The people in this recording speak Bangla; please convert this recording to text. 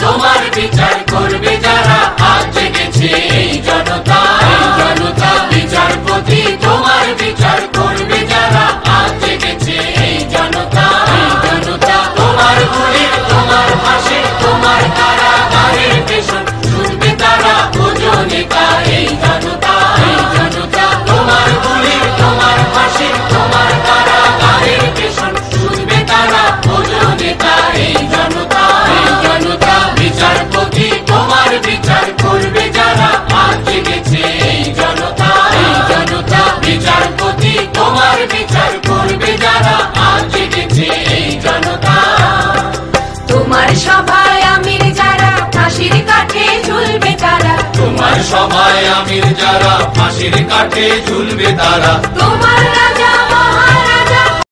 তোমার বিচার করবে যারা, আজ জেগেছে এই জনতা, এই জনতা। বিচারপতি তোমার বিচার করবে যারা, আজ জেগেছে এই জনতা, এই জনতা। তোমার গুলি, তোমার ফাঁসি, তোমার কারাগারের পেছন শুনবে তারা, ওজনেতা এই জনতা, এই জনতা। তোমার গুলি, তোমার ফাঁসি, তোমার কারাগারের পেছন শুনবে তারা, ওজনেতা এই জনতা, এই জনতা। বিচারপতি তোমার বিচার করবে যারা, আজ জেগেছে এই জনতা, এই জনতা। বিচারপতি তোমার বিচার করবে যারা, আজ জেগেছে এই জনতা। তোমার সভায় আমির যারা, ফাঁসির কাঠে ঝুলবে তারা, তোমার সভায় আমির যারা, ফাঁসির কাঠে ঝুলবে তারা। তোমার রাজা মহা